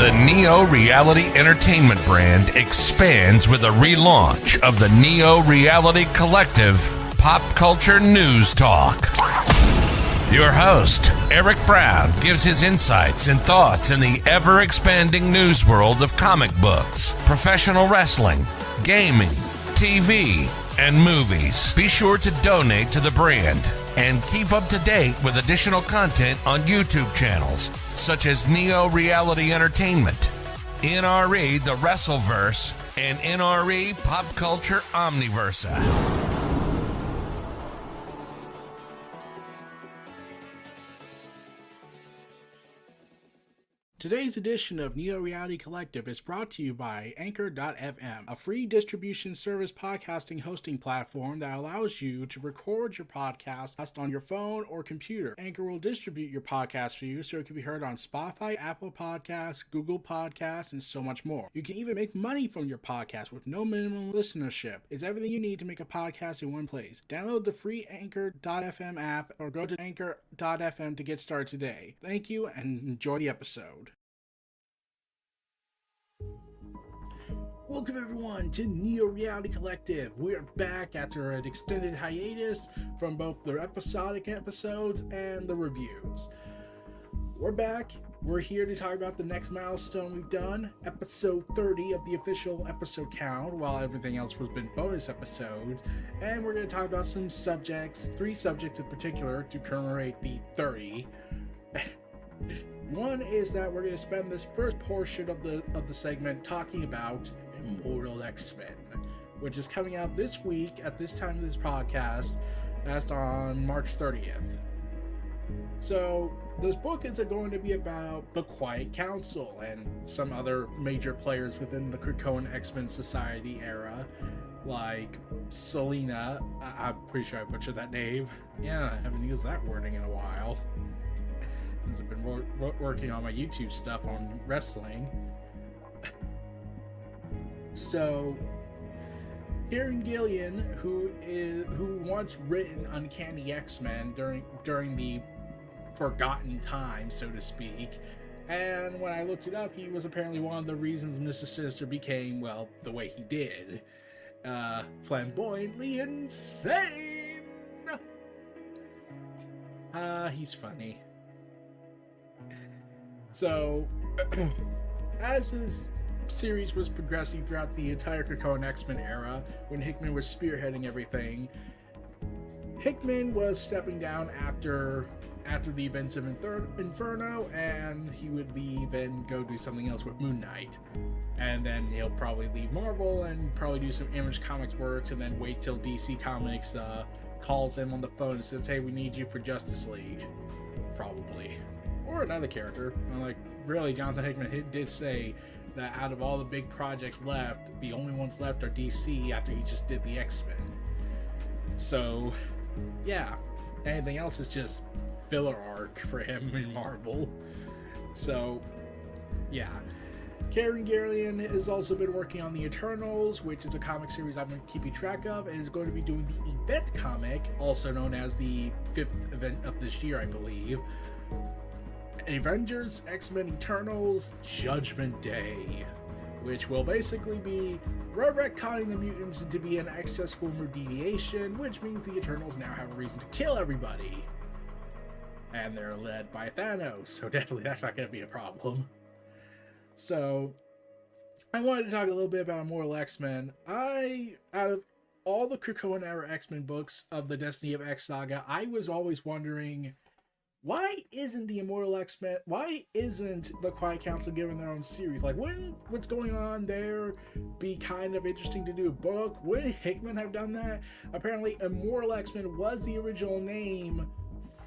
The Neo Reality Entertainment brand expands with a relaunch of the Neo Reality Collective Pop Culture News Talk. Your host, Eric Brown, gives his insights and thoughts in the ever-expanding news world of comic books, professional wrestling, gaming, TV, and movies. Be sure to donate to the brand and keep up to date with additional content on YouTube channels such as Neo Reality Entertainment, NRE The Wrestleverse, and NRE Pop Culture Omniverse. Today's edition of Neo Reality Collective is brought to you by Anchor.fm, a free distribution service podcasting hosting platform that allows you to record your podcast on your phone or computer. Anchor will distribute your podcast for you so it can be heard on Spotify, Apple Podcasts, Google Podcasts, and so much more. You can even make money from your podcast with no minimum listenership. It's everything you need to make a podcast in one place. Download the free Anchor.fm app or go to Anchor.fm to get started today. Thank you and enjoy the episode. Welcome everyone to Neo Reality Collective. We are back after an extended hiatus from both the episodic episodes and the reviews. We're back. We're here to talk about the next milestone we've done, episode 30 of the official episode count, while everything else has been bonus episodes. And we're going to talk about some subjects, 3 subjects in particular, to commemorate the 30. One is that we're going to spend this first portion of the segment talking about Immortal X-Men, which is coming out this week at this time of this podcast. That's on March 30th. So this book is going to be about the Quiet Council and some other major players within the Krakoan X-Men Society era, like Selena. I'm pretty sure I butchered that name. Yeah, I haven't used that wording in a while since I've been working on my YouTube stuff on wrestling. So, Kieron Gillien, who once written Uncanny X-Men during the forgotten time, so to speak, and when I looked it up, he was apparently one of the reasons Mr. Sinister became, well, the way he did. Flamboyantly insane! He's funny. So, as his series was progressing throughout the entire Krakoan X-Men era, when Hickman was spearheading everything, Hickman was stepping down after the events of Inferno, and he would leave and go do something else with Moon Knight. And then he'll probably leave Marvel and probably do some Image Comics works, and then wait till DC Comics calls him on the phone and says, hey, we need you for Justice League. Probably. Or another character. Like, really, Jonathan Hickman did say that out of all the big projects left, the only ones left are DC after he just did the X-Men. So, yeah. Anything else is just filler arc for him in Marvel. So, yeah. Kieron Gillien has also been working on the Eternals, which is a comic series I've been keeping track of, and is going to be doing the event comic, also known as the 5th event of this year, I believe. Avengers, X-Men Eternals, Judgment Day, which will basically be retconning the mutants to be an excess form of deviation, which means the Eternals now have a reason to kill everybody. And they're led by Thanos, so definitely that's not going to be a problem. So, I wanted to talk a little bit about Immortal X-Men. Out of all the Krakoan era X-Men books of the Destiny of X saga, I was always wondering, why isn't the Immortal X-Men, why isn't the Quiet Council given their own series? Like, wouldn't what's going on there be kind of interesting to do a book? Would Hickman have done that? Apparently, Immortal X-Men was the original name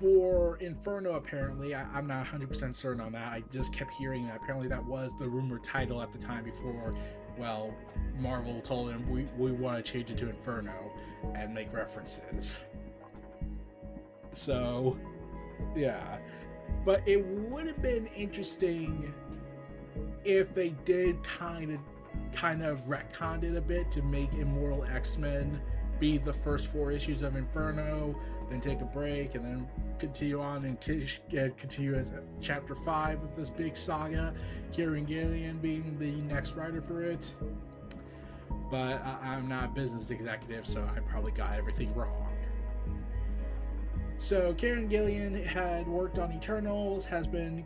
for Inferno, apparently. I'm not 100% certain on that. I just kept hearing that. Apparently, that was the rumored title at the time before, well, Marvel told him, we want to change it to Inferno and make references. So, yeah, but it would have been interesting if they did kind of retconned it a bit to make Immortal X-Men be the first 4 issues of Inferno, then take a break, and then continue on and continue as chapter 5 of this big saga. Kieron Gillien being the next writer for it. But I'm not a business executive, so I probably got everything wrong. So Kieron Gillien had worked on Eternals, has been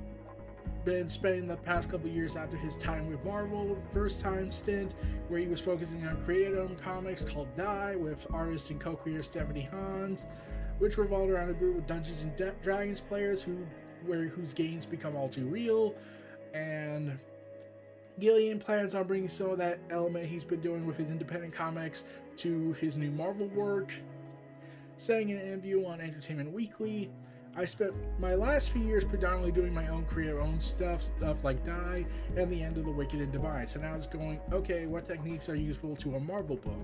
spending the past couple years after his time with Marvel, first time stint where he was focusing on creator-owned comics called Die with artist and co-creator Stephanie Hans, which revolved around a group of Dungeons and Dragons players whose games become all too real. And Gillien plans on bringing some of that element he's been doing with his independent comics to his new Marvel work. Saying in an interview on Entertainment Weekly, I spent my last few years predominantly doing my own creator-owned stuff like Die and The End of the Wicked and Divine. So now it's going, okay, what techniques are useful to a Marvel book?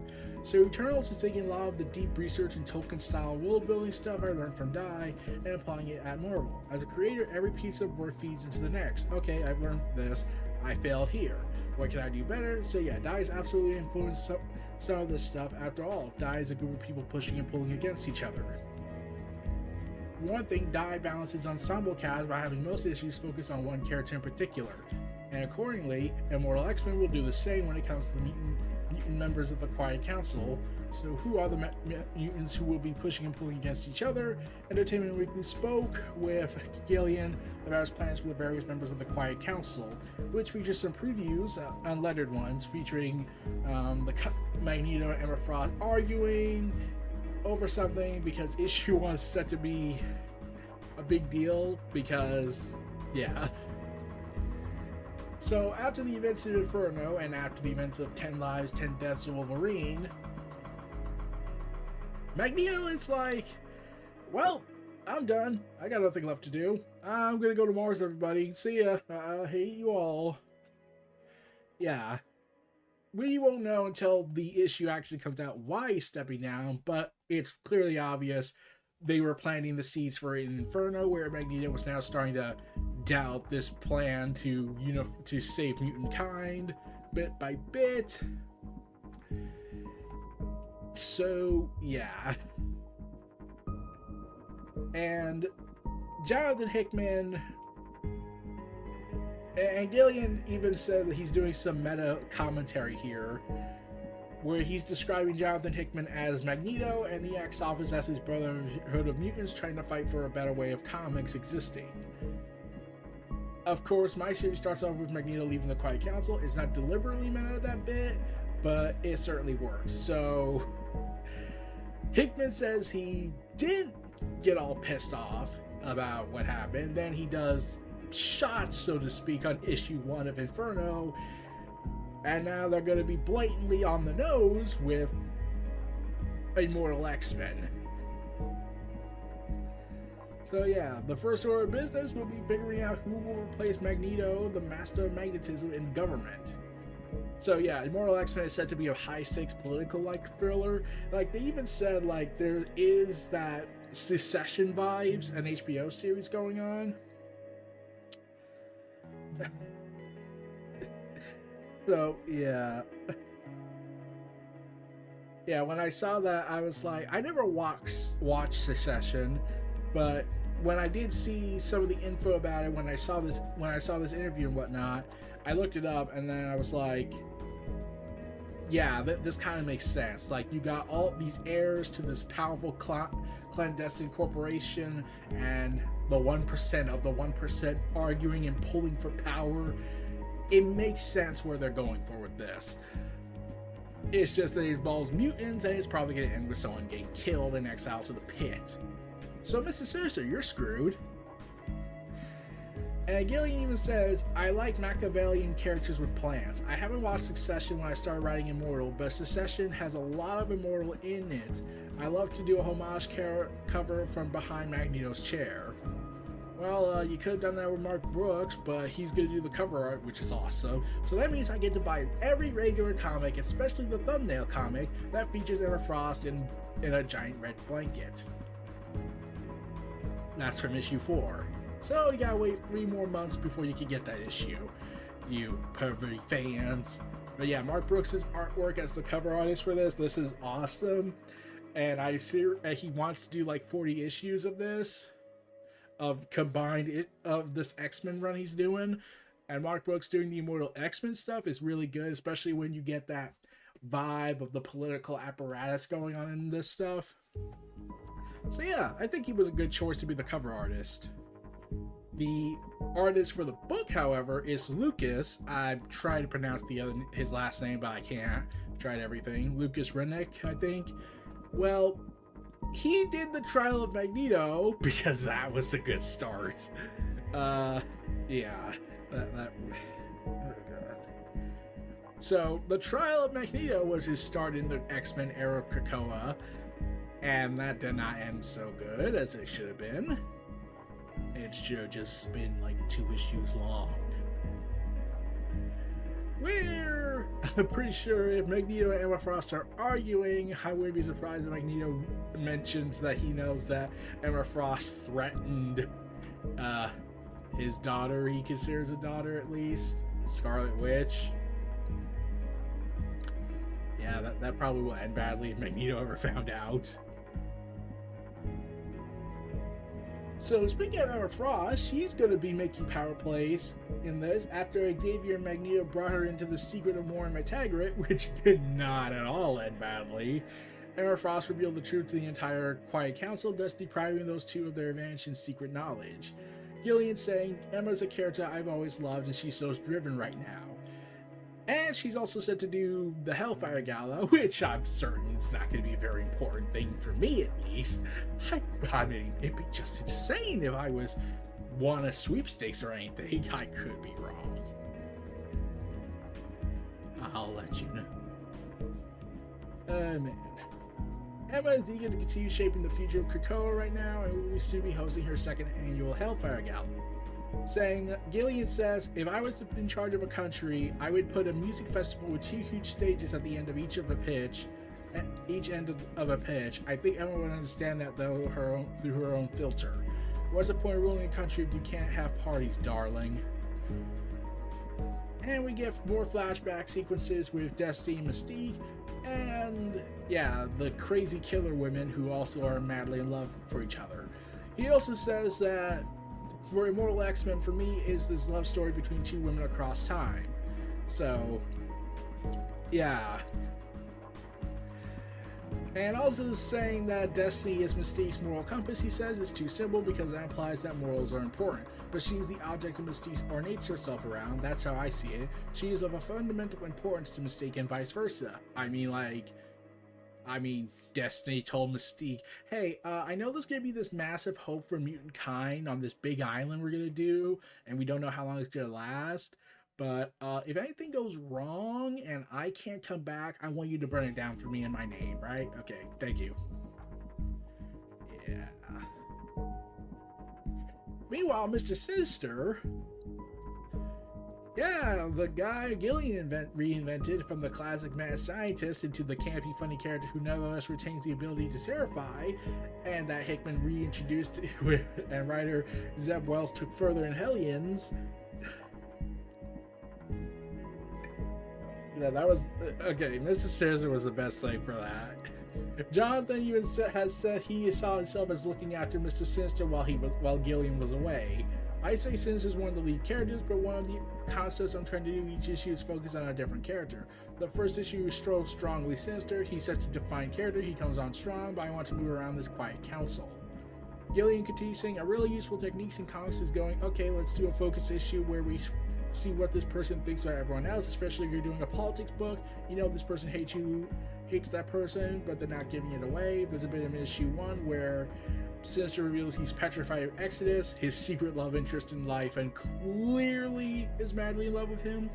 So Eternals is taking a lot of the deep research and Tolkien-style world-building stuff I learned from Die and applying it at Marvel. As a creator, every piece of work feeds into the next. Okay, I've learned this. I failed here. What can I do better? So yeah, Die has absolutely influenced some of this stuff. After all, Die is a group of people pushing and pulling against each other. One thing, Die balances ensemble cast by having most issues focus on one character in particular, and accordingly, Immortal X-Men will do the same when it comes to the mutant members of the Quiet Council. So who are the mutants who will be pushing and pulling against each other? Entertainment Weekly spoke with Gillien about his plans for the various members of the Quiet Council, which features some previews, unlettered ones, featuring the Magneto and Emma Frost arguing over something because issue 1 is set to be a big deal because, yeah. So after the events of Inferno and after the events of 10 Lives, 10 Deaths of Wolverine, Magneto is like, well, I'm done. I got nothing left to do. I'm gonna go to Mars, everybody. See ya. I hate you all. Yeah. We won't know until the issue actually comes out why he's stepping down, but it's clearly obvious they were planting the seeds for an Inferno where Magneto was now starting to doubt this plan to save mutant kind bit by bit. So yeah. And Jonathan Hickman and Gillien even said that he's doing some meta commentary here, where he's describing Jonathan Hickman as Magneto and the X-Office as his Brotherhood of Mutants trying to fight for a better way of comics existing. Of course, my series starts off with Magneto leaving the Quiet Council. It's not deliberately meta that bit, but it certainly works. So Hickman says he didn't get all pissed off about what happened. Then he does shots, so to speak, on issue 1 of Inferno, and now they're going to be blatantly on the nose with Immortal X-Men. So yeah, the first order of business will be figuring out who will replace Magneto, the master of magnetism in government. So yeah, Immortal X-Men is said to be a high-stakes political-like thriller. Like, they even said, like, there is that Secession vibes, an HBO series going on. So yeah, when I saw that, I was like, I never watched Secession, but when I did see some of the info about it, when I saw this interview and whatnot, I looked it up, and then I was like, yeah, this kind of makes sense. Like, you got all these heirs to this powerful clandestine corporation, and the 1% of the 1% arguing and pulling for power. It makes sense where they're going for with this. It's just that it involves mutants, and it's probably going to end with someone getting killed and exiled to the pit. So, Mr. Sinister, you're screwed. And Gillien even says, I like Machiavellian characters with plans. I haven't watched Succession when I started writing Immortal, but Succession has a lot of Immortal in it. I love to do a homage cover from behind Magneto's chair. Well, you could have done that with Mark Brooks, but he's going to do the cover art, which is awesome. So that means I get to buy every regular comic, especially the thumbnail comic, that features Emma Frost in a giant red blanket. That's from issue 4. So you gotta wait 3 more months before you can get that issue, you pervert fans. But yeah, Mark Brooks' artwork as the cover artist for this is awesome. and he wants to do like 40 issues of this, of this X-Men run he's doing. And Mark Brooks doing the Immortal X-Men stuff is really good, especially when you get that vibe of the political apparatus going on in this stuff. So yeah, I think he was a good choice to be the cover artist. The artist for the book, however, is Lucas. I've tried to pronounce his last name, but I can't. I've tried everything. Lucas Wreneck, I think. Well, he did the Trial of Magneto because that was a good start. Yeah. So, the Trial of Magneto was his start in the X-Men era of Krakoa, and that did not end so good as it should have been. It should have just been like 2 issues long. I'm pretty sure if Magneto and Emma Frost are arguing, I wouldn't be surprised if Magneto mentions that he knows that Emma Frost threatened his daughter, he considers a daughter at least, Scarlet Witch. Yeah, that probably will end badly if Magneto ever found out. So speaking of Emma Frost, she's going to be making power plays in this after Xavier and Magneto brought her into the secret of Moira McTaggart, which did not at all end badly. Emma Frost revealed the truth to the entire Quiet Council, thus depriving those two of their advantage in secret knowledge. Gillien saying, Emma's a character I've always loved and she's so driven right now. And she's also set to do the Hellfire Gala, which I'm certain is not going to be a very important thing for me, at least. I mean, it'd be just insane if I won a sweepstakes or anything. I could be wrong. I'll let you know. Man. Emma is eager to continue shaping the future of Krakoa right now and will soon be hosting her 2nd annual Hellfire Gala. Saying, Gillien says, if I was in charge of a country, I would put a music festival with 2 huge stages at the end of each end of a pitch. I think Emma would understand that through her own filter. What's the point of ruling a country if you can't have parties, darling? And we get more flashback sequences with Destiny and Mystique, and yeah, the crazy killer women who also are madly in love for each other. He also says that for Immortal X-Men, for me, is this love story between 2 women across time. So, yeah. And also saying that Destiny is Mystique's moral compass, he says, is too simple because that implies that morals are important. But she's the object of Mystique's ornates herself around. That's how I see it. She is of a fundamental importance to Mystique and vice versa. I mean, Destiny told Mystique, hey, I know there's going to be this massive hope for mutant kind on this big island we're going to do, and we don't know how long it's going to last, but if anything goes wrong and I can't come back, I want you to burn it down for me in my name, right? Okay, thank you. Yeah. Meanwhile, Mr. Sinister... yeah, the guy Gillien reinvented from the classic mad scientist into the campy, funny character who nevertheless retains the ability to terrify, and that Hickman reintroduced and writer Zeb Wells took further in Hellions. Yeah, that was okay. Mr. Sinister was the best thing for that. Jonathan even has said he saw himself as looking after Mr. Sinister while Gillien was away. I say Sinister is one of the lead characters, but one of the concepts I'm trying to do each issue is focus on a different character. The first issue is strongly Sinister. He's such a defined character. He comes on strong, but I want to move around this quiet council. Gillien continues saying a really useful techniques in comics is going, okay, let's do a focus issue where we see what this person thinks about everyone else, especially if you're doing a politics book. You know, this person hates that person, but they're not giving it away. There's a bit of issue 1 where Sinister reveals he's petrified of Exodus, his secret love interest in life, and clearly is madly in love with him.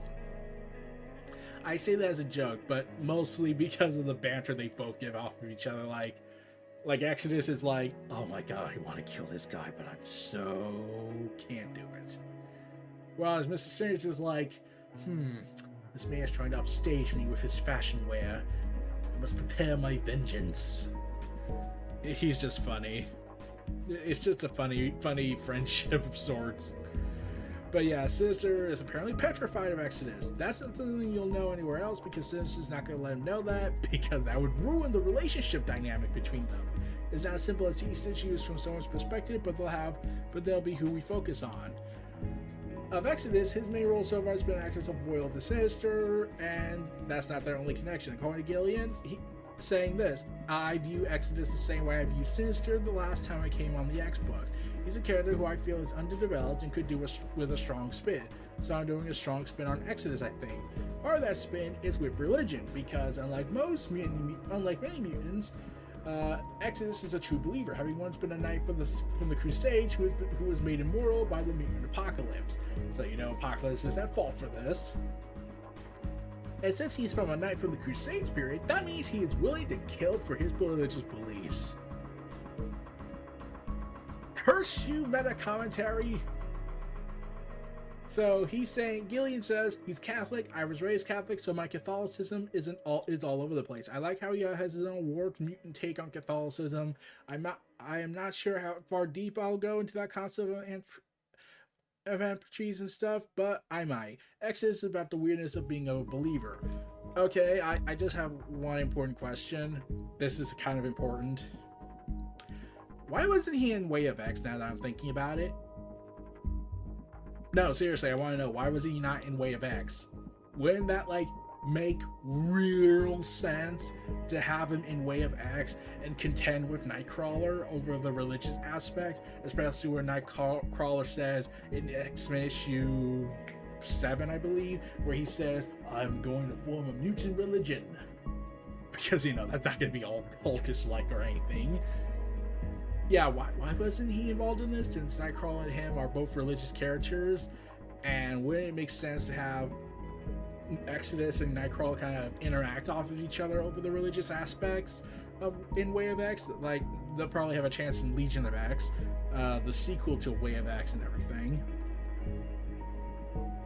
I say that as a joke, but mostly because of the banter they both give off of each other. Like Exodus is like, oh my god, I want to kill this guy, but I'm so can't do it. Whereas Mr. Sinister is like, this man is trying to upstage me with his fashion wear. I must prepare my vengeance. He's just funny. It's just a funny friendship of sorts. But yeah, Sinister is apparently petrified of Exodus. That's not something you'll know anywhere else, because Sinister's not going to let him know that, because that would ruin the relationship dynamic between them. It's not as simple as he sees issues from someone's perspective, but they'll be who we focus on. Of Exodus, his main role so far has been acting as loyal to Sinister, and that's not their only connection. According to Gillien, saying this, I view Exodus the same way I view Sinister the last time I came on the Xbox. He's a character who I feel is underdeveloped and could do with a strong spin. So I'm doing a strong spin on Exodus, I think. Part of that spin is with religion, because unlike many mutants, Exodus is a true believer, having once been a knight from the Crusades who was made immortal by the mutant apocalypse. So Apocalypse is at fault for this. And since he's from a knight from the Crusades period, that means he is willing to kill for his religious beliefs. Curse you, meta commentary. So he's saying, Gillien says he's Catholic. I was raised Catholic, so my Catholicism is all over the place. I like how he has his own warped mutant take on Catholicism. I am not sure how far deep I'll go into that concept of amputrees and stuff, but I might. Exodus is about the weirdness of being a believer. Okay, I just have one important question. This is kind of important. Why wasn't he in Way of X, now that I'm thinking about it? No, seriously, I want to know, why was he not in Way of X? Wouldn't that, make real sense to have him in Way of X and contend with Nightcrawler over the religious aspect, especially where Nightcrawler says in X-Men issue 7, I believe, where he says, I'm going to form a mutant religion. Because, that's not going to be all cultist-like or anything. Yeah, why wasn't he involved in this, since Nightcrawler and him are both religious characters? And wouldn't it make sense to have Exodus and Nightcrawler kind of interact off of each other over the religious aspects in Way of X? They'll probably have a chance in Legion of X, the sequel to Way of X and everything.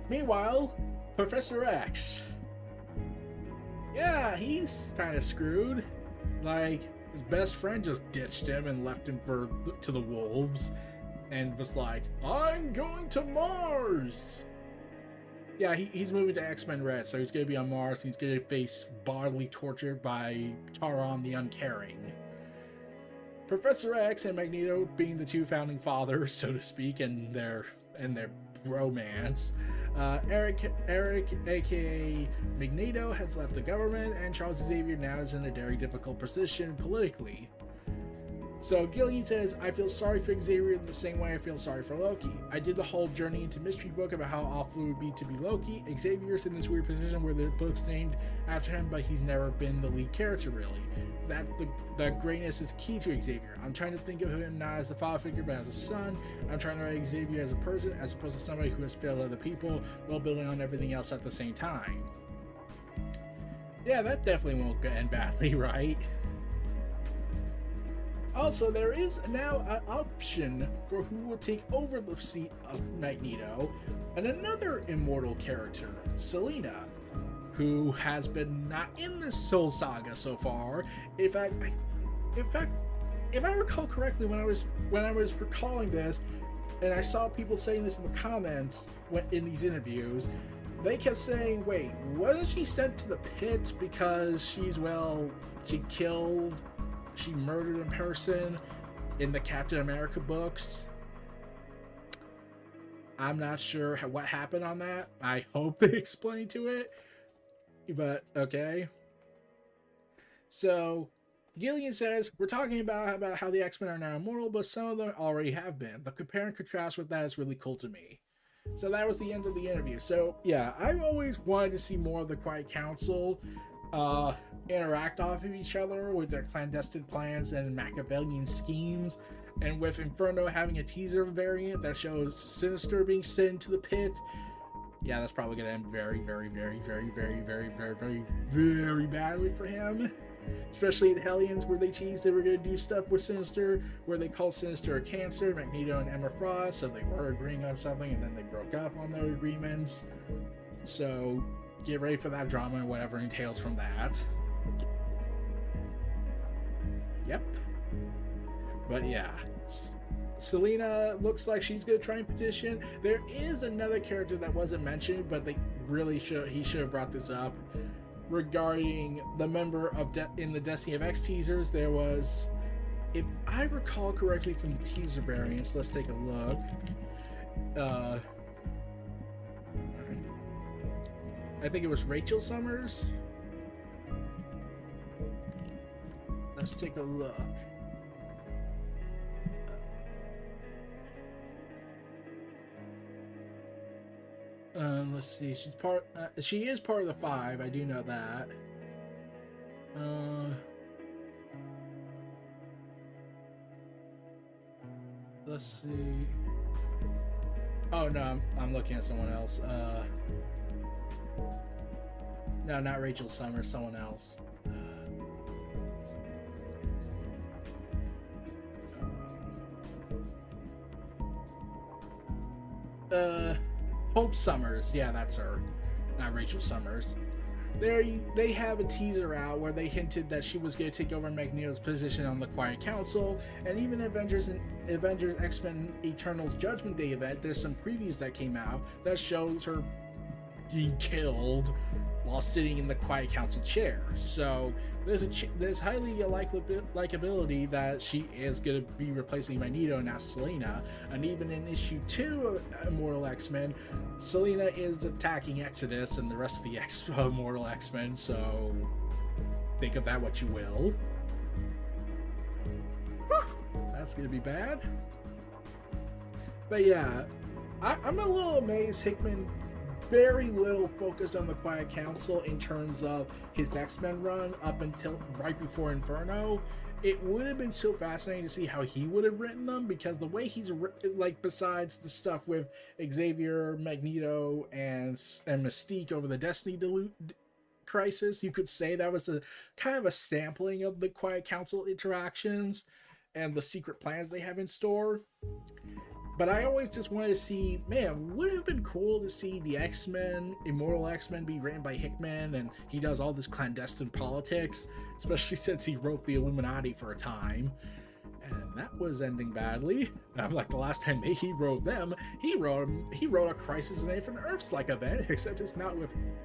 Meanwhile, Professor X. Yeah, he's kind of screwed. His best friend just ditched him and left him to the wolves, and was like, I'm going to Mars! Yeah, he's moving to X-Men Red, so he's going to be on Mars, and he's going to face bodily torture by Taron the Uncaring. Professor X and Magneto being the two founding fathers, so to speak, and their bromance. Eric, aka Magneto, has left the government, and Charles Xavier now is in a very difficult position politically. So Gillien says, I feel sorry for Xavier the same way I feel sorry for Loki. I did the whole Journey into Mystery book about how awful it would be to be Loki. Xavier's in this weird position where the book's named after him, but he's never been the lead character, really. That greatness is key to Xavier. I'm trying to think of him not as a father figure, but as a son. I'm trying to write Xavier as a person, as opposed to somebody who has failed other people, while building on everything else at the same time. Yeah, that definitely won't end badly, right? Also, there is now an option for who will take over the seat of Magneto, and another Immortal character, Selena, who has been not in this Soul Saga so far. In fact, if I recall correctly, when I was recalling this, and I saw people saying this in the comments in these interviews, they kept saying, "Wait, wasn't she sent to the pit because she murdered a person in the Captain America books?" I'm not sure what happened on that. I hope they explain to it, but okay. So Gillien says, we're talking about how the X-Men are now immortal, but some of them already have been. The compare and contrast with that is really cool to me. So that was the end of the interview. So yeah, I've always wanted to see more of the Quiet Council interact off of each other with their clandestine plans and Machiavellian schemes, and with Inferno having a teaser variant that shows Sinister being sent to the pit. Yeah, that's probably going to end very, very, very, very, very, very, very, very, very badly for him. Especially in Hellions, where they teased they were going to do stuff with Sinister, where they called Sinister a cancer, Magneto and Emma Frost, so they were agreeing on something, and then they broke up on their agreements. So get ready for that drama and whatever entails from that. Yep. But yeah. Selena looks like she's gonna try and petition. There is another character that wasn't mentioned, but he should have brought this up regarding the member of in the Destiny of X teasers. There was, if I recall correctly from the teaser variants, let's take a look. I think it was Rachel Summers. Let's take a look. Let's see. She is part of the 5. I do know that. Let's see. Oh no, I'm looking at someone else. No, not Rachel Summers. Someone else. Hope Summers. Yeah, that's her. Not Rachel Summers. They have a teaser out where they hinted that she was going to take over Magneto's position on the Quiet Council, and even Avengers X-Men Eternals Judgment Day event, there's some previews that came out that shows her being killed while sitting in the Quiet Council chair. So there's highly likability that she is going to be replacing Magneto and not Selena. And even in issue 2 of Immortal X-Men, Selena is attacking Exodus and the rest of the Immortal X-Men. So think of that what you will. That's going to be bad. But yeah, I'm a little amazed Hickman very little focused on the Quiet Council in terms of his X-Men run up until right before Inferno. It would have been so fascinating to see how he would have written them, because the way he's like, besides the stuff with Xavier, Magneto, and Mystique over the Destiny crisis, you could say that was a kind of a sampling of the Quiet Council interactions and the secret plans they have in store. But I always just wanted to see, man, would it have been cool to see the X-Men, Immortal X-Men, be written by Hickman, and he does all this clandestine politics, especially since he wrote the Illuminati for a time, and that was ending badly. Like the last time he wrote them, he wrote a Crisis on Infinite Earths like event, except it's not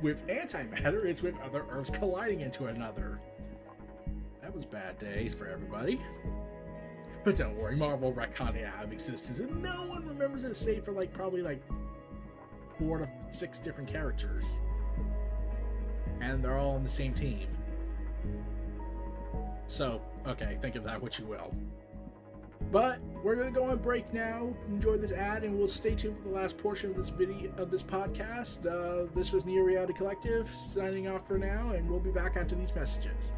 with antimatter, it's with other Earths colliding into another. That was bad days for everybody. But don't worry, Marvel retconned it out of existence, and no one remembers it save for probably 4 to 6 different characters. And they're all on the same team. So, okay, think of that what you will. But we're gonna go on break now. Enjoy this ad, and we'll stay tuned for the last portion of this podcast. This was Neo Reality Collective signing off for now, and we'll be back after these messages.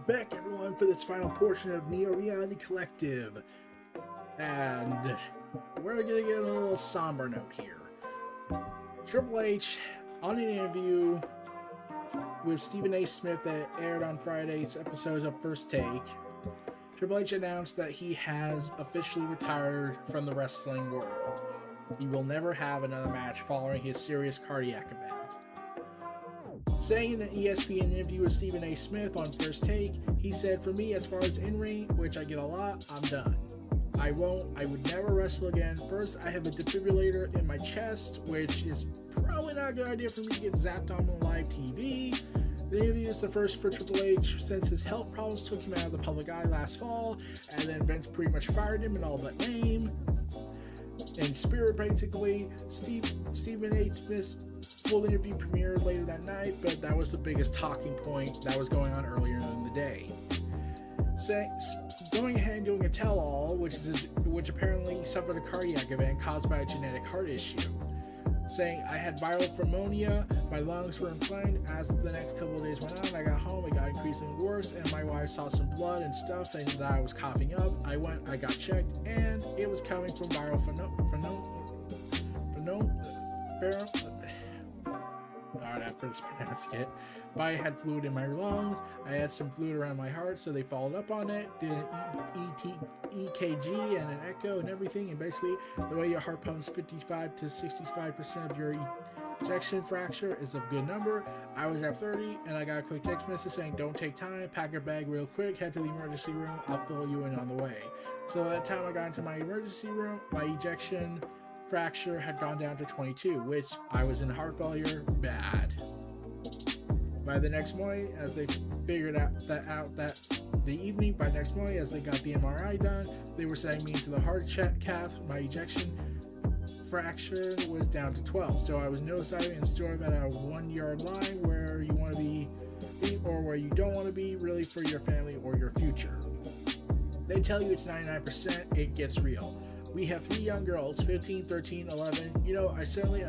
Back, everyone, for this final portion of Neo Reality Collective, and we're gonna get a little somber note here. Triple H, on an interview with Stephen A. Smith that aired on Friday's episodes of First Take, Triple H announced that he has officially retired from the wrestling world. He will never have another match following his serious cardiac event. Saying in an ESPN interview with Stephen A. Smith on First Take, he said, "For me, as far as in-ring, which I get a lot, I'm done. I would never wrestle again. First, I have a defibrillator in my chest, which is probably not a good idea for me to get zapped on live TV." The interview is the first for Triple H since his health problems took him out of the public eye last fall, and then Vince pretty much fired him in all but name. In spirit, basically, Stephen A. Smith's full interview premiered later that night, but that was the biggest talking point that was going on earlier in the day. Going ahead and doing a tell-all, which apparently suffered a cardiac event caused by a genetic heart issue. Saying, "I had viral pneumonia, my lungs were inflamed. As the next couple of days went on, I got home, it got increasingly worse, and my wife saw some blood and stuff, and that I was coughing up. I got checked, and it was coming from viral Alright, I'm pronouncing it. But I had fluid in my lungs, I had some fluid around my heart, so they followed up on it, did an EKG and an echo and everything, and basically the way your heart pumps 55 to 65% of your ejection fracture is a good number. I was at 30 and I got a quick text message saying, don't take time, pack your bag real quick, head to the emergency room, I'll fill you in on the way. So by the time I got into my emergency room, my ejection fracture had gone down to 22, which I was in heart failure bad. By the next morning, as they figured out that the evening, by next morning, as they got the MRI done, they were sending me into the heart cath. My ejection fracture was down to 12, so I was notified and sort of at a 1 yard line where you want to be or where you don't want to be, really, for your family or your future. They tell you it's 99%, it gets real. We have 3 young girls, 15, 13, 11. You know, I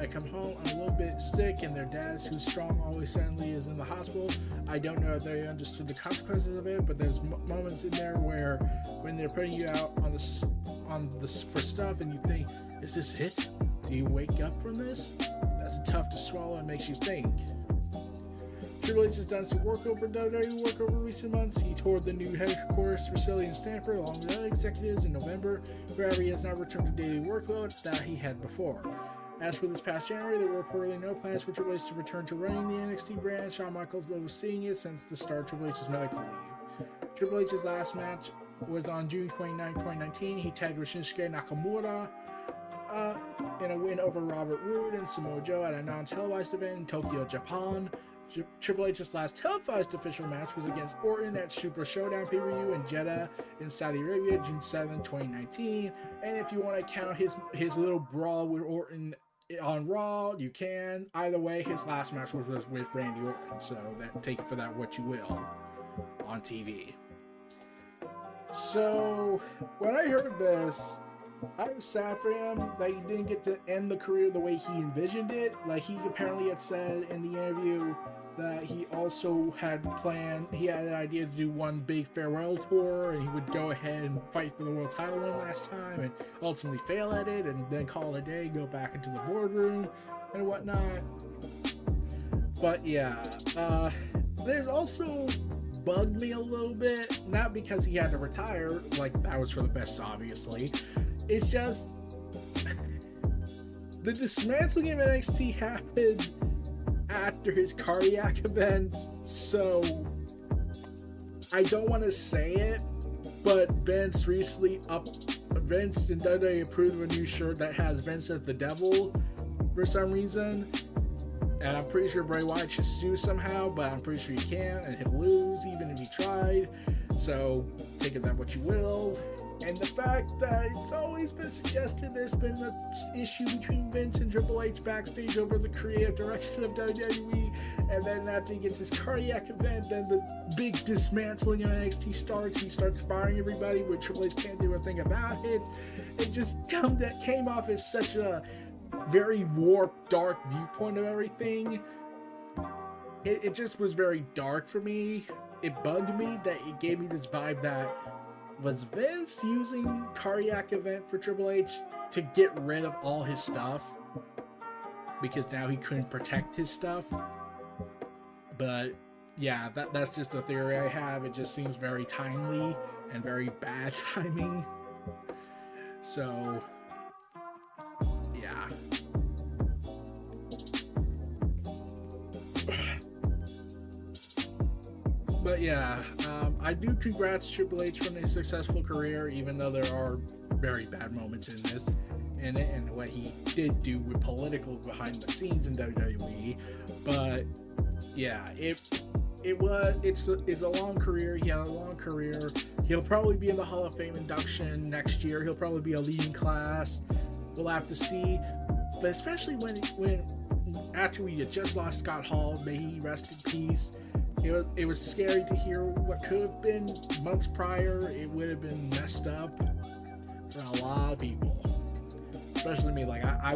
come home, I'm a little bit sick, and their dad, who's strong, always suddenly is in the hospital. I don't know if they understood the consequences of it, but there's moments in there where when they're putting you out on this for stuff, and you think, is this it? Do you wake up from this? That's tough to swallow and makes you think. Triple H has done some work over recent months. He toured the new headquarters facility in Stanford along with other executives in November. However, he has not returned to daily workload that he had before. As for this past January, there were reportedly no plans for Triple H to return to running the NXT brand. Shawn Michaels was overseeing it since the start of Triple H's medical leave. Triple H's last match was on June 29, 2019. He tagged with Shinsuke Nakamura in a win over Robert Roode and Samoa Joe at a non-televised event in Tokyo, Japan. Triple H's last televised official match was against Orton at Super Showdown pay-per-view in Jeddah in Saudi Arabia, June 7, 2019. And if you want to count his little brawl with Orton on Raw, you can. Either way, his last match was with Randy Orton, so take it for that what you will on TV. So when I heard this, I was sad for him that he didn't get to end the career the way he envisioned it. Like, he apparently had said in the interview that he also had an idea to do one big farewell tour, and he would go ahead and fight for the world title one last time and ultimately fail at it and then call it a day, go back into the boardroom and whatnot. But yeah, there's also bugged me a little bit, not because he had to retire, like that was for the best obviously. It's just the dismantling of NXT happened after his cardiac event, so I don't want to say it, but Vince and WWE approved of a new shirt that has Vince as the devil for some reason, and I'm pretty sure Bray Wyatt should sue somehow, but I'm pretty sure he can't, and he'll lose even if he tried, so take it that what you will. And the fact that it's always been suggested there's been an issue between Vince and Triple H backstage over the creative direction of WWE, and then after he gets his cardiac event, then the big dismantling of NXT starts. He starts firing everybody, but Triple H can't do a thing about it. It just came off as such a very warped, dark viewpoint of everything. It just was very dark for me. It bugged me that it gave me this vibe that, was Vince using cardiac event for Triple H to get rid of all his stuff? Because now he couldn't protect his stuff? But yeah, that's just a theory I have. It just seems very timely and very bad timing. So, yeah. But yeah, I do congrats Triple H on a successful career, even though there are very bad moments in this, and what he did do with political behind the scenes in WWE. But yeah, it's a long career. He had a long career. He'll probably be in the Hall of Fame induction next year. He'll probably be a leading class. We'll have to see. But especially when after we had just lost Scott Hall, may he rest in peace. It was scary to hear what could have been months prior. It would have been messed up for a lot of people, especially me. Like I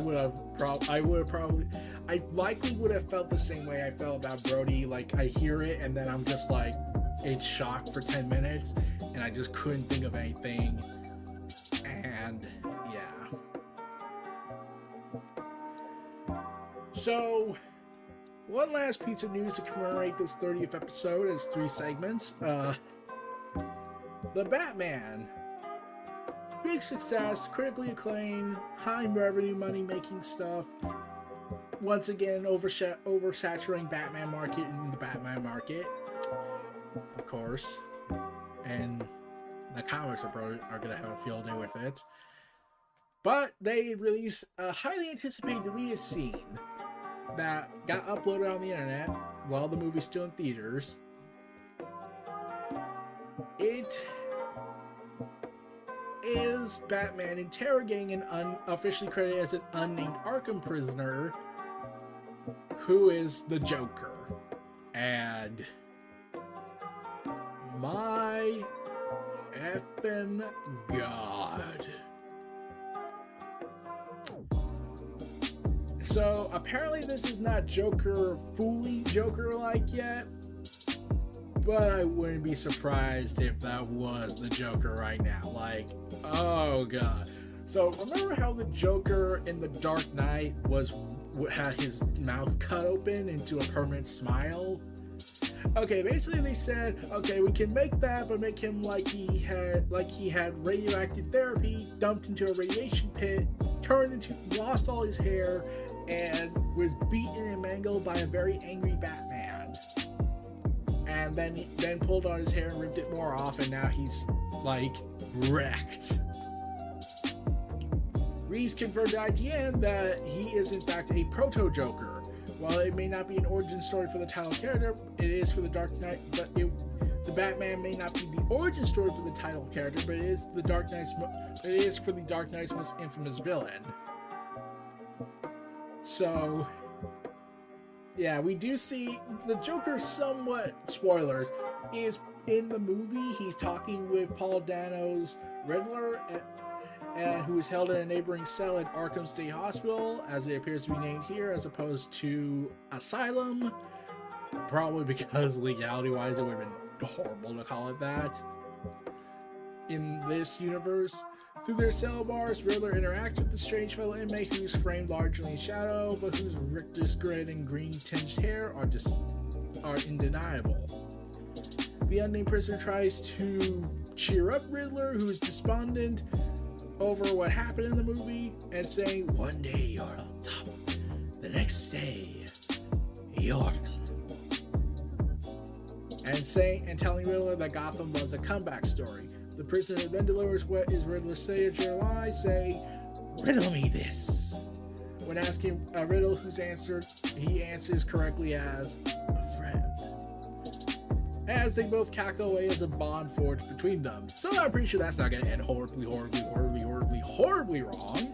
likely would have felt the same way I felt about Brody. Like, I hear it and then I'm just like in shock for 10 minutes and I just couldn't think of anything. And yeah. So, one last piece of news to commemorate this 30th episode is 3 segments. The Batman. Big success, critically acclaimed, high revenue, money making stuff. once again oversaturating Batman market in the Batman market, of course, and the comics are going to have a field day with it. But they released a highly anticipated deleted scene that got uploaded on the internet while the movie's still in theaters. It is Batman interrogating an officially credited as an unnamed Arkham prisoner who is the Joker. And my effing God. So apparently this is not Joker, fully Joker-like yet, but I wouldn't be surprised if that was the Joker right now. Like, oh God. So remember how the Joker in The Dark Knight had his mouth cut open into a permanent smile? Okay, basically they said, okay, we can make that, but make him like he had radioactive therapy, dumped into a radiation pit, lost all his hair, and was beaten and mangled by a very angry Batman. And then pulled on his hair and ripped it more off, and now he's like wrecked. Reeves confirmed to IGN that he is in fact a proto-Joker. While it may not be an origin story for the title character, it is for the Dark Knight. But the Batman may not be the origin story for the title character, but it is for the Dark Knight's most infamous villain. So, yeah, we do see the Joker. Somewhat spoilers is in the movie. He's talking with Paul Dano's Riddler, who is held in a neighboring cell at Arkham State Hospital, as it appears to be named here, as opposed to Asylum. Probably because legality-wise, it would have been horrible to call it that. In this universe, through their cell bars, Riddler interacts with the strange fellow inmate who's framed largely in shadow, but whose rictus grid and green-tinged hair are undeniable. The unnamed prisoner tries to cheer up Riddler, who is despondent over what happened in the movie, and saying, one day you're on top, the next day you're and telling Riddler that Gotham was a comeback story. The prisoner then delivers what is Riddler's signature lie, saying, riddle me this. When asking a riddle he answers correctly as a friend. As they both cackle away as a bond forged between them. So I'm pretty sure that's not going to end horribly wrong.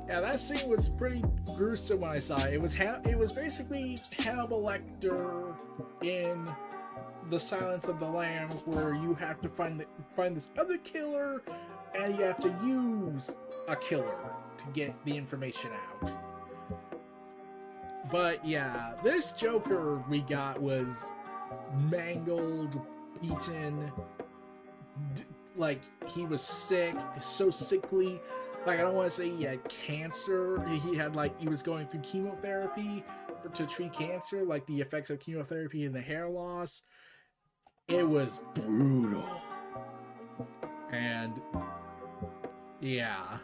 Yeah, that scene was pretty gruesome when I saw it. It was basically Hannibal Lecter in The Silence of the Lambs, where you have to find this other killer, and you have to use a killer to get the information out. But yeah, this Joker we got was mangled, beaten, like he was sick, so sickly. Like, I don't want to say he had cancer. He was going through chemotherapy to treat cancer, like the effects of chemotherapy and the hair loss. It was brutal. And yeah,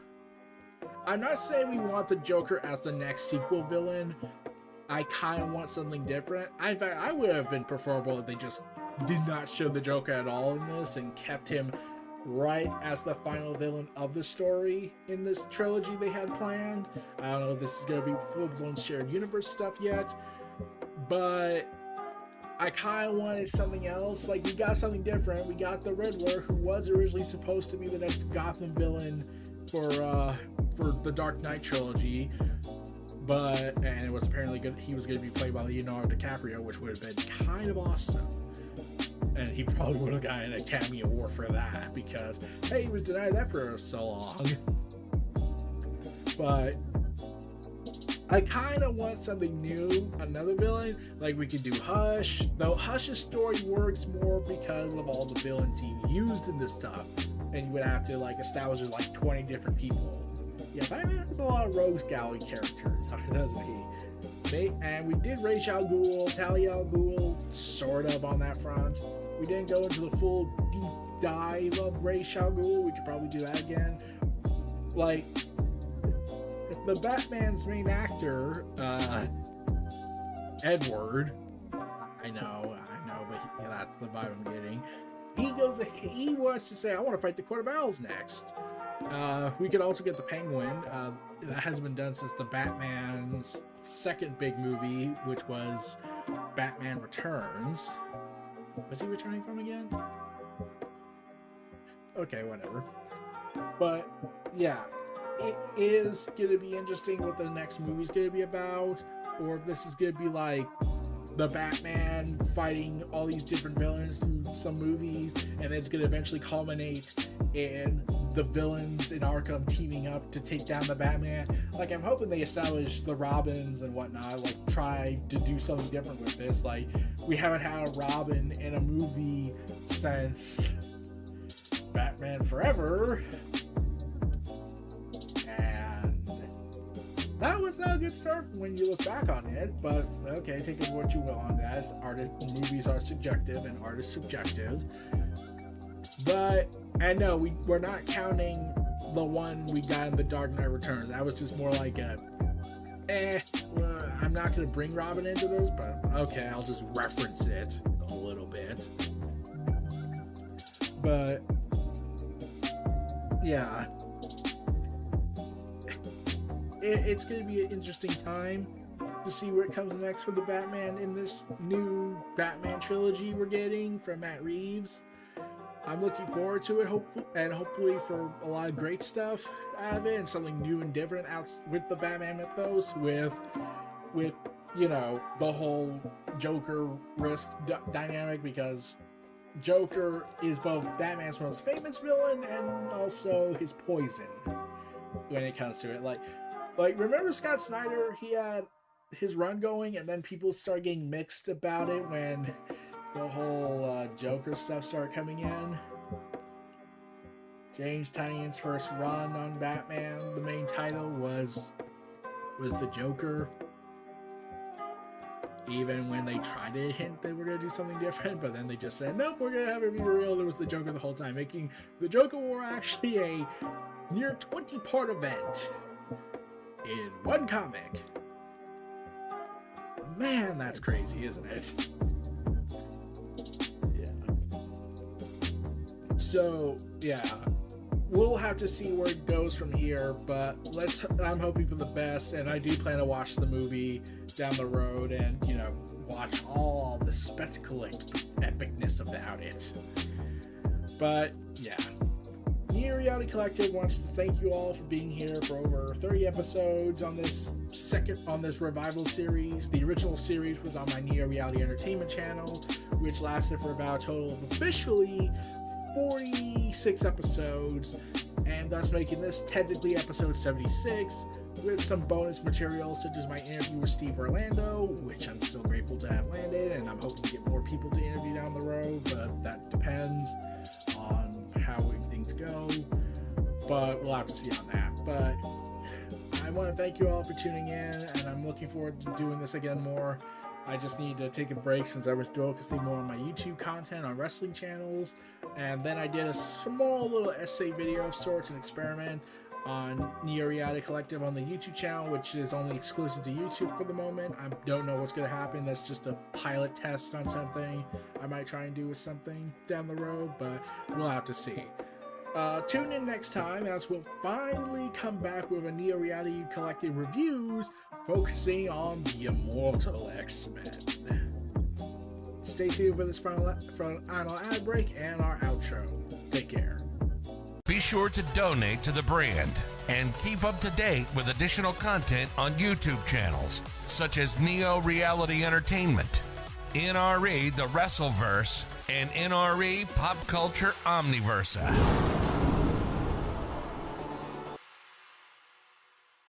I'm not saying we want the Joker as the next sequel villain. I kind of want something different. In fact, I would have been preferable if they just did not show the Joker at all in this and kept him right as the final villain of the story in this trilogy they had planned. I don't know if this is going to be full-blown shared universe stuff yet, but I kind of wanted something else. Like, we got something different. We got the Riddler, who was originally supposed to be the next Gotham villain for the Dark Knight trilogy, and it was apparently good. He was going to be played by Leonardo DiCaprio, which would have been kind of awesome. And he probably would have gotten an Academy Award for that, because, hey, he was denied that for so long. But I kind of want something new, another villain. Like, we could do Hush, though Hush's story works more because of all the villains he used in this stuff. And you would have to, like, establish like 20 different people. Yeah, Batman has a lot of rogues gallery characters, doesn't he? And we did Ra's al Ghul, Talia al Ghul, sort of on that front. We didn't go into the full dive of Ra's al Ghul. We could probably do that again. Like, the Batman's main actor, Edward, I know, but that's the vibe I'm getting. He wants to say, I want to fight the Court of Owls next. We could also get the Penguin. That hasn't been done since the Batman's second big movie, which was Batman Returns. Was he returning from again? Okay, whatever. But, yeah. It is going to be interesting what the next movie's going to be about, or if this is going to be like the Batman fighting all these different villains through some movies, and then it's going to eventually culminate in the villains in Arkham teaming up to take down the Batman. Like, I'm hoping they establish the Robins and whatnot, like, try to do something different with this. Like, we haven't had a Robin in a movie since Batman Forever. That was not a good start when you look back on it, but okay, take it what you will on that. Movies are subjective and art is subjective. But, and no, we're not counting the one we got in The Dark Knight Returns. That was just more like a, I'm not going to bring Robin into this, but okay, I'll just reference it a little bit. But, yeah. It's going to be an interesting time to see what comes next for the Batman in this new Batman trilogy we're getting from Matt Reeves. I'm looking forward to it, hopefully for a lot of great stuff out of it and something new and different out with the Batman mythos, with you know, the whole Joker risk dynamic, because Joker is both Batman's most famous villain and also his poison when it comes to it. Like, remember Scott Snyder? He had his run going, and then people started getting mixed about it when the whole Joker stuff started coming in. James Tynion's first run on Batman, the main title was the Joker. Even when they tried to hint they were going to do something different, but then they just said, nope, we're going to have it be real. It was the Joker the whole time, making the Joker War actually a near 20-part event in one comic. Man, that's crazy, isn't it? Yeah. So, yeah. We'll have to see where it goes from here, but I'm hoping for the best, and I do plan to watch the movie down the road and, you know, watch all the spectacle and epicness about it. But, yeah. Neo Reality Collective wants to thank you all for being here for over 30 episodes on this revival series. The original series was on my Neo Reality Entertainment channel, which lasted for about a total of officially 46 episodes, and thus making this technically episode 76, with some bonus material such as my interview with Steve Orlando, which I'm still grateful to have landed, and I'm hoping to get more people to interview down the road, but that depends on how things go, but we'll have to see on that. But I want to thank you all for tuning in, and I'm looking forward to doing this again more. I just need to take a break since I was focusing more on my YouTube content on wrestling channels, and then I did a small little essay video of sorts, an experiment on Neo Reality Collective on the YouTube channel, which is only exclusive to YouTube for the moment. I don't know what's going to happen. That's just a pilot test on something I might try and do with something down the road, but we'll have to see. Tune in next time as we'll finally come back with a Neo Reality Collective reviews focusing on the Immortal X-Men. Stay tuned for this final ad break and our outro. Take care. Be sure to donate to the brand and keep up to date with additional content on YouTube channels such as Neo Reality Entertainment, NRE The Wrestleverse, and NRE Pop Culture Omniverse.